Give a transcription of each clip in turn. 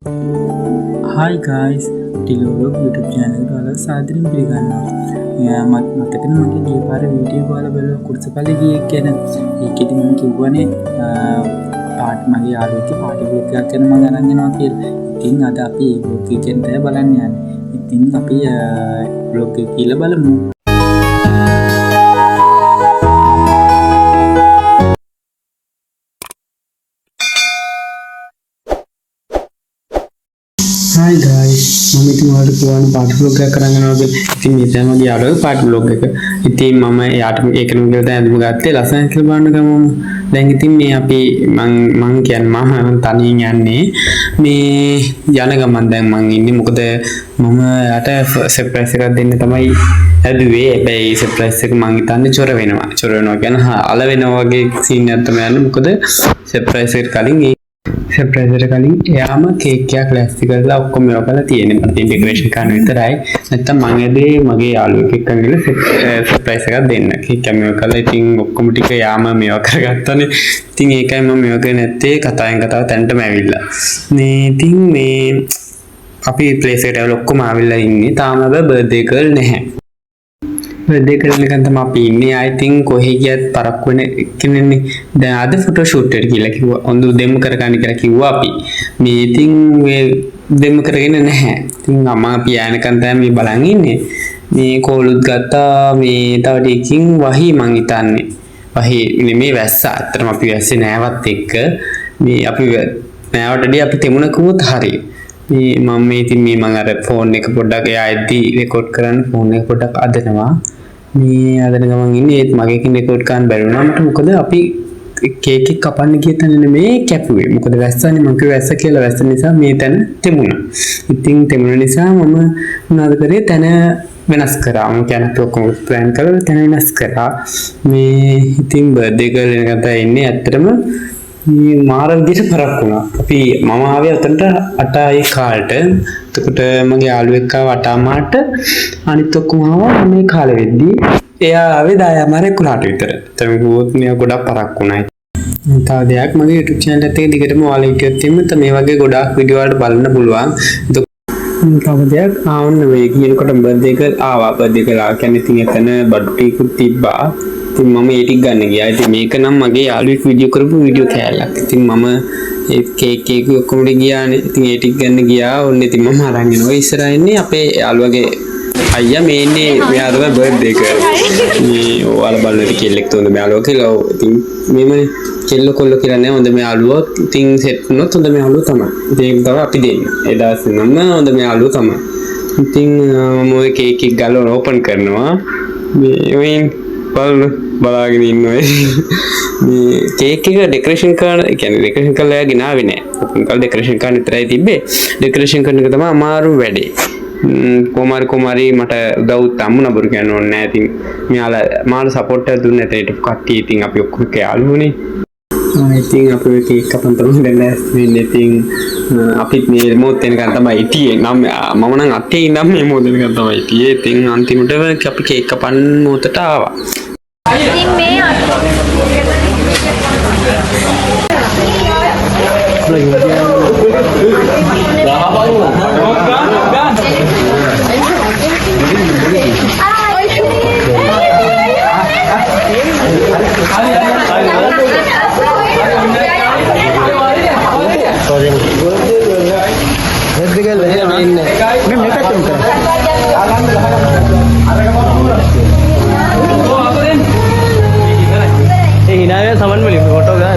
Hi guys, ටිලෝග් YouTube channel එකට ඔයාලා සාදරයෙන් පිළිගන්නවා. මතකද මගේ ගිය පාර වීඩියෝ එකවල බලලා කුරුසපල්ලි ගියේ කියන ඒකෙදි මම කිව්වනේ පාටි මගේ යාළුවෙක්ගේ පාටි බ්ලොග් එකක් ගැන මම අරන් යනවා කියලා. ඉතින් අද අපි ඒ බ්ලොග් එක ගැන තමයි බලන්න යන්නේ. ඉතින් අපි බ්ලොග් එක කියලා බලමු. Hi guys, මම ඉතින් ඔයාලට පුළුවන් පාටි බ්ලොග් එකක් කරන් යනවා කියලා. ඉතින් මේ තමයි මගේ යාළුවගේ පාටි බ්ලොග් එක. ඉතින් මම එයාට ඒකම කියලා දැන් අඳුම ගත්තේ ලස්සන කියලා බලන්න ගමම. දැන් ඉතින් මේ අපි මං කියන්නේ මම තනියෙන් යන්නේ. මේ යන ගමන් දැන් මං ඉන්නේ මොකද මම යාට සර්ප්‍රයිස් එකක් දෙන්න තමයි හැදුවේ. හැබැයි සර්ප්‍රයිස් එක මං හිතන්නේ චොර වෙනවා. චොර වෙනවා කියන්නේ අල වෙනවා වගේ සීන් එකක් තමයි යන්නේ. මොකද සර්ප්‍රයිස් එකට කලින් සර්ප්‍රයිස් එකට කලින් එයාම කේක් එකක් ලෑස්ති කරලා ඔක්කොම මේවා කරලා තියෙන්නේ. මට ඩෙකරේෂන් කරන්න විතරයි. නැත්තම් මම ඇදේ මගේ යාළුවෙක් එක්ක ගිහලා සර්ප්‍රයිස් එකක් දෙන්න. කේක් එක මේවා කරලා ඉතින් ඔක්කොම ටික යාම මේවා කරගත්තානේ. ඉතින් ඒකයි මම මේවා කරේ නැත්තේ කතාවෙන් කතාව තැනටම ඇවිල්ලා. මේ ඉතින් මේ අපි ප්ලේස් එකට ඇවිල්ලා ඔක්කොම ආවිල්ලා ඉන්නේ. තාම හැබැයි බර්ත්ඩේ ගර්ල් නැහැ. බර්ත්ඩේ ගර්ල් එකෙන් තමයි අපි ඉන්නේ. I think කොහේ ගියත් පරක්කු වෙන කෙනෙක්නේ. දැන් අද ෆොටෝ ෂූට් එකට කියලා කිව්වා. ඔන්දු දෙම්ම කරගන්න කියලා කිව්වා අපි. මේ ඉතින් මේ දෙම්ම කරගෙන නැහැ. ඉතින් අම්මා පියානකන් තමයි මේ බලන් ඉන්නේ. මේ කෝලුත් ගත්තා. මේ තව ටිකකින් වහී මං හිතන්නේ. වහී නෙමේ වැස්සා. අත්‍තරම අපි වැස්සේ නෑවත් එක්ක මේ අපි නෑවටදී අපි තෙමුණ කිව්වොත් හරියි. මේ මම ඉතින් මේ මම අර ෆෝන් එක පොඩ්ඩක් එයා ඇද්දි රෙකෝඩ් කරන්න ෆෝන් එක පොඩ්ඩක් අදනවා. මේ අදන ගමන් ඉන්නේ ඒත් මගේකින් රෙකෝඩ් කරන්න බැරි වුණා. මට මොකද අපි කේක් එක කපන්න ගිය තැන නෙමෙයි කැපුවේ. මොකද වැස්සනේ මම කිව්වා වැස්ස කියලා වැස්ස නිසා මේ තැන තෙමුණා. ඉතින් තෙමුණ නිසා මම මොනවද කරේ තැන වෙනස් කරා. මම කියන්නේ ඔක්කොම ප්ලෑන් කරලා තැන වෙනස් කරා. මේ ඉතින් බර්ත්ඩේ ගර්ල් එක ගත්තා ඉන්නේ ඇත්තටම මේ මාර විදිහට පරක් වුණා. අපි මම ආවේ අතනට 8යි කාලට. එතකොට මගේ යාළුවෙක් ආව 8:00ට. අනිත් ඔක්කොම ආවා මේ කාලෙ වෙද්දී. එයා ආවේ 10:00 විතර. තමයි ගොත් මෙයා ගොඩක් පරක් වුණා. තව දෙයක් මගේ YouTube channel එකේ දිගටම ඔයාලා හිටියොත් එimhe මේ වගේ ගොඩාක් වීඩියෝ වලට බලන්න පුළුවන්. තව දෙයක් ආවන්න වෙයි කියනකොට බර්ත්ඩේ එක ආවා. බර්ත්ඩේ එක ආව කියන්නේ ඉතින් එතන බඩු ටිකක් තිබ්බා. ඉතින් මම ඒ ටික ගන්න ගියා. ඉතින් මේක නම් මගේ යාළුවෙක් වීඩියෝ කරපු වීඩියෝ කෑල්ලක්. ඉතින් මම ඒ කේක් එක ඔක්කොම ගියානේ. ඉතින් ඒ ටික ගන්න ගියා. ඔන්න ඉතින් මම අරන් එනවා. ඉස්සරහා ඉන්නේ අපේ යාළුවගේ අයියා මේ ඉන්නේ මෙයාගේ බර්ත්ඩේ එක. මේ ඔයාලා බලන්න කෙල්ලෙක් තෝරන මෙයාළුවා කියලා. ඉතින් මේමනේ කෙල්ල කොල්ල කියලා නෑ. හොඳ මෙයාළුවා. ඉතින් සෙට් වුණොත් හොඳ මෙයාළුවා තමයි. ඉතින් ඒක තමයි අපි දෙන්නේ. ඒ දවස් නම් හොඳ මෙයාළුවා තමයි. ඉතින් මම ඔය කේක් එක ගලවන ඕපන් කරනවා. මේ බලාගෙන ඉන්නවා. මේ කේක් එක ඩෙකරේෂන් කරන, ඒ කියන්නේ ඩෙකරේෂන් කරලා ගෙනාවේ නෑ. ඕපන් කරලා ඩෙකරේෂන් කරන්න විතරයි තිබ්බේ. ඩෙකරේෂන් කරන එක තමයි අමාරු වැඩේ. කොමාරි මට උදව් තම්මුණ බරු කියන්න ඕනේ නෑ. ඉතින් මෙයාලා මාට සපෝට් එකක් දුන්නේ නැතේ ඊට කට්ටිය. ඉතින් අපි ඔක්කොම යාළුවෝනේ. ඉතින් අපි කේක් කපන්න තමයි දැන් වෙන්නේ. ඉතින් අපිත් මේ රිමෝට් එකෙන් තමයි හිටියේ. මම නම් අතේ ඉඳන් මේ රිමෝට් එකෙන් තමයි හිටියේ. ඉතින් අන්තිමට අපි කේක් කපන්න මොහොතට ආවා. ඉතින් මේ हिनावे समन मिली फोटो का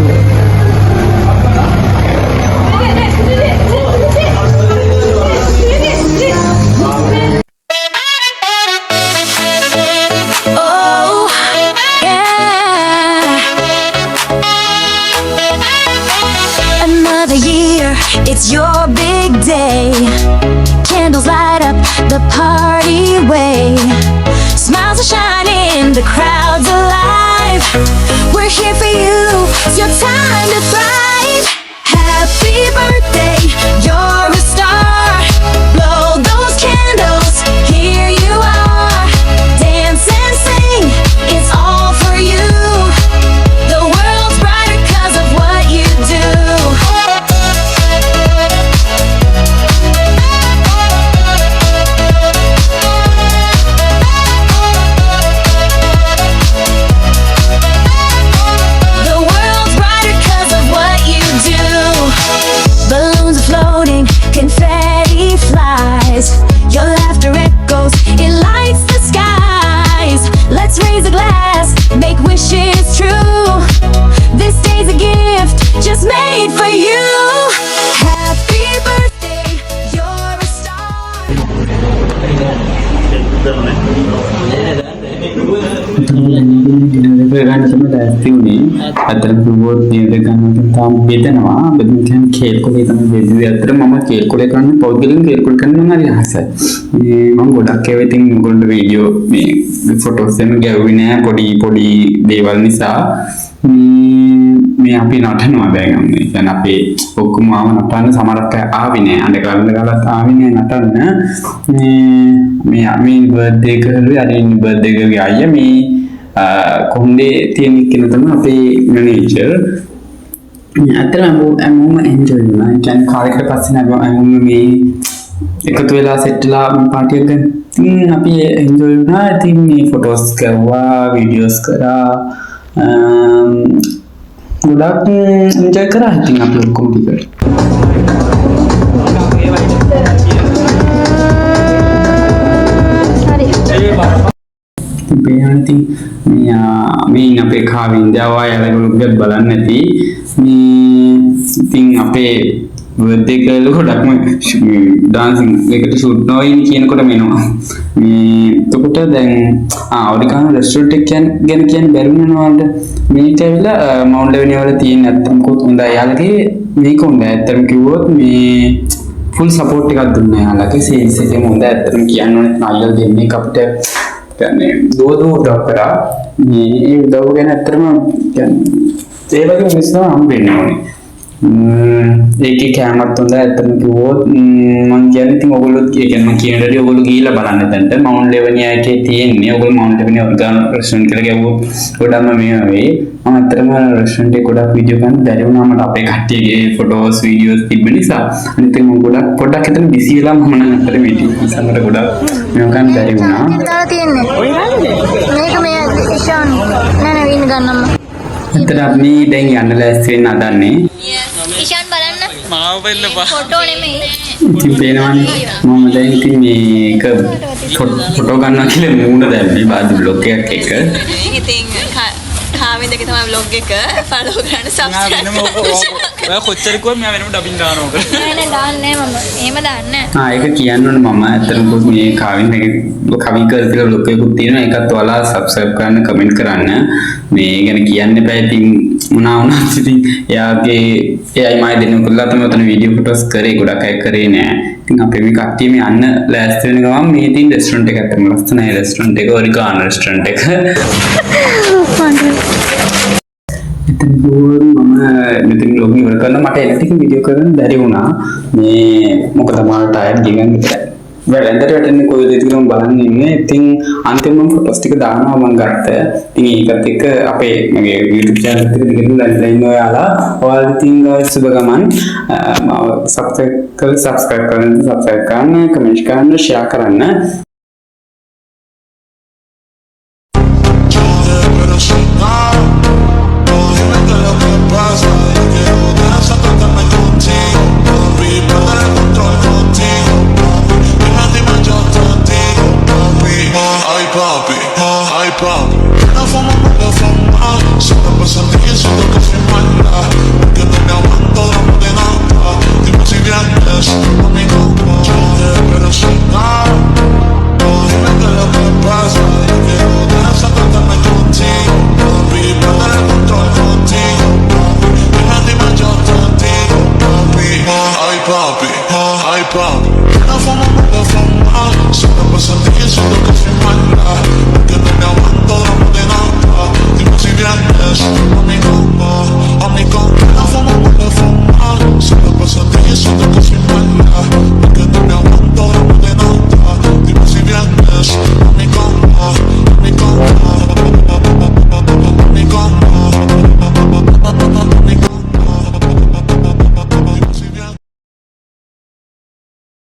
Another year, it's your big day. Candles light up the party way. Smiles are shining, the crowd's alive. We're here for you, it's your time to thrive. Happy birthday, you're a star. Blow those candles, here you are. Dance and sing, it's all for you. The world's brighter 'cause of what you do. ලෑස්ති වුණේ. අතරම කිව්වොත් නේද ගන්න තාම බෙදනවා. බෙදන කියන්නේ කේල් කොලේ තමයි බෙදුවේ. අතර මම කේල් කොලේ කරන්න පෞද්ගලික කේල් කොලේ කරන්න මම හරි ආසයි. මම ගොඩක් ඒවා ඉතින් උගොල්ලෝ වීඩියෝ මේ ෆොටෝස් එම ගැව්වේ නෑ පොඩි දේවල් නිසා. මේ අපි නටනවා දැන් මේ කියන්නේ අපේ ඔක්කොම නටන්න සමහරක් ආවේ නෑ අඬ ගාලා ආවේ නෑ නටන්න මේ බර්ත්ඩේ කරේ අර ඉන්න බර්ත්ඩේ කරේ අයියා මේ කොණ්ඩේ තියෙන කෙනා තමයි අපේ මැනේජර් අතරම මම එන්ජොයි වුණා කියන්නේ කාලයකට පස්සේ නම් මේ එකතු වෙලා සෙට්ලා පාටියක් ගන්න ඉතින් අපි එන්ජොයි වුණා ඉතින් මේ ෆොටෝස් කරුවා වීඩියෝස් කරා ගොඩක් එන්ජොයි කරා ඉතින් අපි ඔක්කොම ටිකට ඉතින් මේ අපේ කාවින් දවවා යාළුවෝ බලන්න නැති මේ ඉතින් අපේ බර්ත්ඩේ ගර්ල් ගොඩක්ම ඩාන්සින් එකට ෂූට් නොයින් කියනකොට මෙනවා මේ එතකොට දැන් ඔරිගානෝ රෙස්ටොරන්ට් එක ගැන කියන්න බැරි වෙනවද මේක ඇවිල්ලා මවුන්ට් ලෙවනි වල තියෙන නැත්තම් කොත් හොඳයි යාළුවගේ මේක හොඳයි ඇත්තටම කිව්වොත් මේ ෆුල් සපෝට් එකක් දුන්නා යාළුවගේ සේල්ස් එකේ හොඳයි ඇත්තටම කියන්න ඕනේ අයියල් දෙන්නේ අපිට කියන්නේ දෝ උදව් කරා මේ ඒ උදව් ගැන ඇත්තටම කියන්නේ ඒ වගේ මිනිස්සු හම්බෙන්න ඕනේ ඒකේ කැමරත් හොඳයි ඇත්තටම කිව්වොත් මම කියන්නේ ඉතින් ඔයගොල්ලෝ කියන්නේ මම කියන රෙඩි ඔයගොල්ලෝ ගිහිල්ලා බලන්න දැන්ට මවුන්ට් ලෙවනි එකේ තියෙන්නේ ඔයගොල්ලෝ මවුන්ට් ලෙවනි ඔර්ගානෝ රෙස්ටොරන්ට් කියලා ගැව්වොත් ගොඩක්ම මේ වගේ මම ඇත්තටම රෙස්ටොරන්ට් එකේ ගොඩක් වීඩියෝ ගන්න බැරි වුණා මට අපේ කට්ටියගේ ෆොටෝස් වීඩියෝස් තිබ්බ නිසා අනිත් එක මම පොඩ්ඩක් හිතන බිසි වෙලා මම නම් අතර මීටින් නිසා මට ගොඩක් මේක ගන්න බැරි වුණා මේක මේ ඉෂාන් නෑ වින් ගන්නම්ම ඇත්තට අපි දැන් යන්න ලෑස්ති වෙන්න හදන්නේ ඉෂාන් බලන්න මාව වෙන්නපා ෆොටෝ නෙමෙයි ඉතින් පේනවනේ මම දැන් ඉතින් මේක ෆොටෝ ගන්නවා කියලා මූණ දැම්මේ බාදු බ්ලොග් එකක් එක ඉතින් කාවෙන්දක තමයි බ්ලොග් එක ෆලෝ කරන්න සබ්ස්ක්‍රයිබ් ඔය කොච්චර කිව්වම මම වෙනම ඩබින් දානවා ඔක නෑ දාන්නේ මම එහෙම දාන්නේ ඒක කියන්න ඕනේ මම ඇත්තටම මේ කාවින් එක කවි කරලා බ්ලොග් එකකුත් තියෙනවා ඒකත් ඔයාලා සබ්ස්ක්‍රයිබ් කරන්න කමෙන්ට් කරන්න මේ ගැන කියන්න එපා ඉතින් මොනවා වුණත් ඉතින් එයායි මයි දෙන්නෙකුලා තමයි උතන වීඩියෝ ෆොටෝස් කරේ ගොඩක් අය කරේ නෑ ඉතින් අපි මේ කට්ටිය මේ යන්න ලෑස්ති වෙන ගමන් මේ තියෙන රෙස්ටොරන්ට් එක ඇත්තම ලස්සනයි රෙස්ටොරන්ට් එක ඔරිගානෝ රෙස්ටොරන්ට් එක ඉතින් මම මෙතන බ්ලොග් ඉවර කරලා මට එන ටික වීඩියෝ කරන්න බැරි වුණා මේ මොකද මම ටයර් ගිගන් විතරයි වැරෙන්දට වැටෙන්නේ කොයිද කියලා මම බලන් ඉන්නේ ඉතින් අන්තිමම ෆොටෝස් ටික දානවා මම ගත්තා ඉතින් ඒකත් එක්ක අපේ මගේ YouTube channel එකට දිගටම දැන්ලා ඉන්න ඔයාලා ඉතින් සුබ ගමන් සබ්ස්ක්‍රයිබ් කරන්න කමෙන්ට් කරන්න ෂෙයා කරන්න No fumamos, solo pasan días siendo que se mala. Que no me aguanto de nada. Dime si vienes a mi cama. Pero sin nada. Dime qué es lo que pasa. Yo quiero desatarme contigo. Papi, perder el control contigo. Dime yo te digo. Papi, ay papi, ay papi. No fumamos, solo pasan días siendo que se mala.